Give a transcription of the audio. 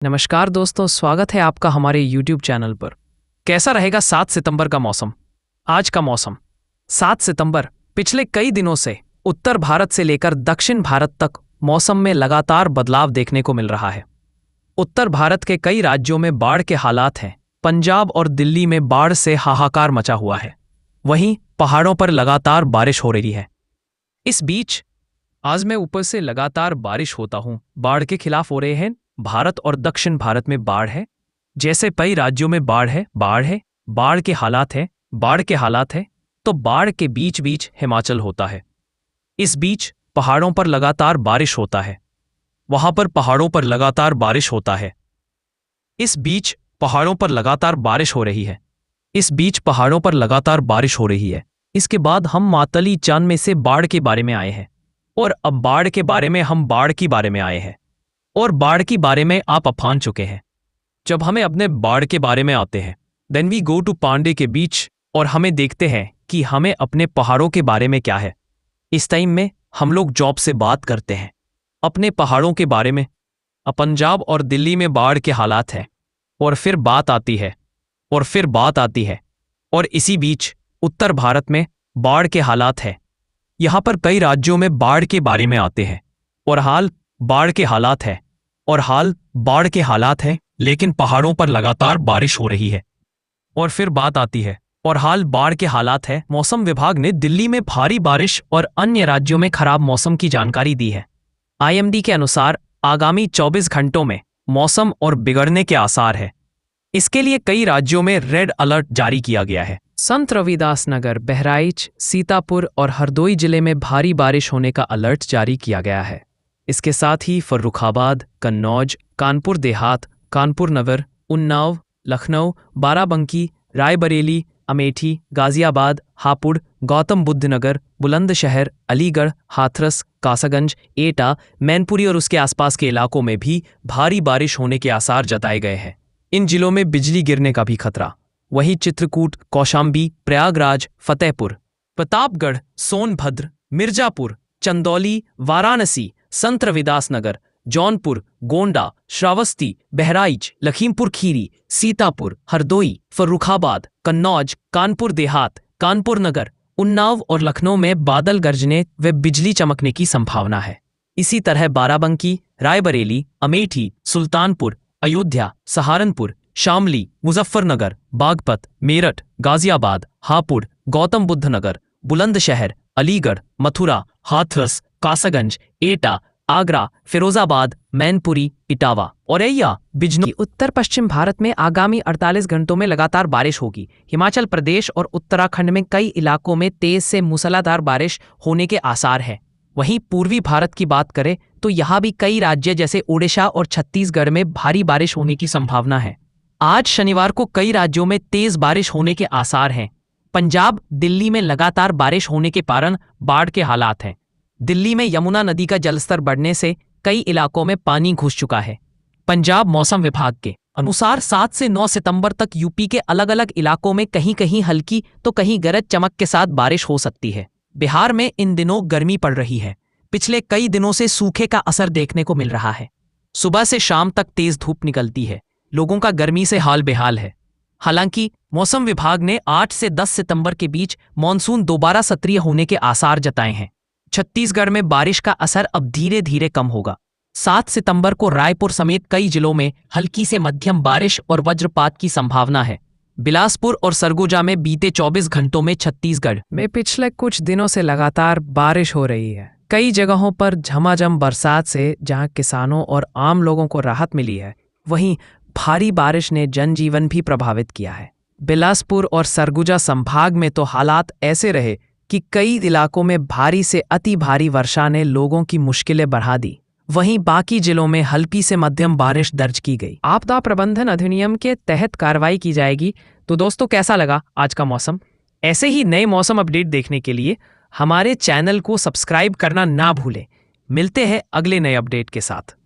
नमस्कार दोस्तों, स्वागत है आपका हमारे YouTube चैनल पर। कैसा रहेगा 7 सितंबर का मौसम? आज का मौसम 7 सितंबर पिछले कई दिनों से उत्तर भारत से लेकर दक्षिण भारत तक मौसम में लगातार बदलाव देखने को मिल रहा है। उत्तर भारत के कई राज्यों में बाढ़ के हालात हैं। पंजाब और दिल्ली में बाढ़ से हाहाकार मचा हुआ है। वहीं पहाड़ों पर लगातार बारिश हो रही है। इस बीच आज मैं ऊपर से लगातार बारिश होता हूं, बाढ़ के खिलाफ हो रहे हैं। भारत और दक्षिण भारत में बाढ़ है। जैसे कई राज्यों में बाढ़ है, बाढ़ के हालात है, तो बाढ़ के बीच बीच हिमाचल होता है। इस बीच पहाड़ों पर लगातार बारिश होता है। वहां पर पहाड़ों पर लगातार बारिश होता है। इस बीच पहाड़ों पर लगातार बारिश हो रही है। इसके बाद हम मातली चांद में से बाढ़ के बारे में आए हैं। और अब बाढ़ के बारे में हम बाढ़ की बारे में आए हैं। और बाढ़ की बारे में आप अफान चुके हैं। जब हमें अपने बाढ़ के बारे में आते हैं, then we go to Pandey के बीच और हमें देखते हैं कि हमें अपने पहाड़ों के बारे में क्या है। इस टाइम में हम लोग जॉब से बात करते हैं अपने पहाड़ों के बारे में। पंजाब और दिल्ली में बाढ़ के हालात हैं। और फिर बात आती है और इसी बीच उत्तर भारत में बाढ़ के हालात है। यहाँ पर कई राज्यों में बाढ़ के बारे में आते हैं और हाल बाढ़ के हालात है, लेकिन पहाड़ों पर लगातार बारिश हो रही है। और फिर बात आती है और हाल बाढ़ के हालात है। मौसम विभाग ने दिल्ली में भारी बारिश और अन्य राज्यों में खराब मौसम की जानकारी दी है। IMD के अनुसार आगामी 24 घंटों में मौसम और बिगड़ने के आसार है। इसके लिए कई राज्यों में रेड अलर्ट जारी किया गया है। संत रविदास नगर, बहराइच, सीतापुर और हरदोई जिले में भारी बारिश होने का अलर्ट जारी किया गया है। इसके साथ ही फर्रुखाबाद, कन्नौज, कानपुर देहात, कानपुर नगर, उन्नाव, लखनऊ, बाराबंकी, रायबरेली, अमेठी, गाजियाबाद, हापुड़, गौतम बुद्ध नगर, बुलंदशहर, अलीगढ़, हाथरस, कासगंज, एटा, मैनपुरी और उसके आसपास के इलाकों में भी भारी बारिश होने के आसार जताए गए हैं। इन जिलों में बिजली गिरने का भी खतरा। वहीं चित्रकूट, कौशाम्बी, प्रयागराज, फतेहपुर, प्रतापगढ़, सोनभद्र, मिर्जापुर, चंदौली, वाराणसी, संत रविदास नगर, जौनपुर, गोंडा, श्रावस्ती, बहराइच, लखीमपुर खीरी, सीतापुर, हरदोई, फर्रुखाबाद, कन्नौज, कानपुर देहात, कानपुर नगर, उन्नाव और लखनऊ में बादल गरजने व बिजली चमकने की संभावना है। इसी तरह बाराबंकी, रायबरेली, अमेठी, सुल्तानपुर, अयोध्या, सहारनपुर, शामली, मुजफ्फरनगर, बागपत, मेरठ, गाजियाबाद, हापुड़, गौतम बुद्ध नगर, बुलंदशहर, अलीगढ़, मथुरा, हाथरस, कासगंज, एटा, आगरा, फिरोजाबाद, मैनपुरी, इटावा, औरैया, बिजनौर। उत्तर पश्चिम भारत में आगामी 48 घंटों में लगातार बारिश होगी। हिमाचल प्रदेश और उत्तराखंड में कई इलाकों में तेज से मूसलाधार बारिश होने के आसार हैं। वहीं पूर्वी भारत की बात करें तो यहाँ भी कई राज्य जैसे ओडिशा और छत्तीसगढ़ में भारी बारिश होने की संभावना है। आज शनिवार को कई राज्यों में तेज बारिश होने के आसार हैं। पंजाब, दिल्ली में लगातार बारिश होने के कारण बाढ़ के हालात हैं। दिल्ली में यमुना नदी का जलस्तर बढ़ने से कई इलाकों में पानी घुस चुका है। पंजाब मौसम विभाग के अनुसार 7 से 9 सितंबर तक यूपी के अलग अलग इलाकों में कहीं कहीं हल्की तो कहीं गरज चमक के साथ बारिश हो सकती है। बिहार में इन दिनों गर्मी पड़ रही है। पिछले कई दिनों से सूखे का असर देखने को मिल रहा है। सुबह से शाम तक तेज धूप निकलती है। लोगों का गर्मी से हाल बेहाल है। हालांकि मौसम विभाग ने 8 से 10 सितंबर के बीच मानसून दोबारा सक्रिय होने के आसार जताए हैं। छत्तीसगढ़ में बारिश का असर अब धीरे धीरे कम होगा। 7 सितंबर को रायपुर समेत कई जिलों में हल्की से मध्यम बारिश और वज्रपात की संभावना है। बिलासपुर और सरगुजा में बीते 24 घंटों में छत्तीसगढ़ में पिछले कुछ दिनों से लगातार बारिश हो रही है। कई जगहों पर झमाझम बरसात से जहां किसानों और आम लोगों को राहत मिली है, वहीं भारी बारिश ने जनजीवन भी प्रभावित किया है। बिलासपुर और सरगुजा संभाग में तो हालात ऐसे रहे कि कई इलाकों में भारी से अति भारी वर्षा ने लोगों की मुश्किलें बढ़ा दी। वहीं बाकी जिलों में हल्की से मध्यम बारिश दर्ज की गई। आपदा प्रबंधन अधिनियम के तहत कार्रवाई की जाएगी। तो दोस्तों, कैसा लगा आज का मौसम? ऐसे ही नए मौसम अपडेट देखने के लिए हमारे चैनल को सब्सक्राइब करना ना भूलें। मिलते हैं अगले नए अपडेट के साथ।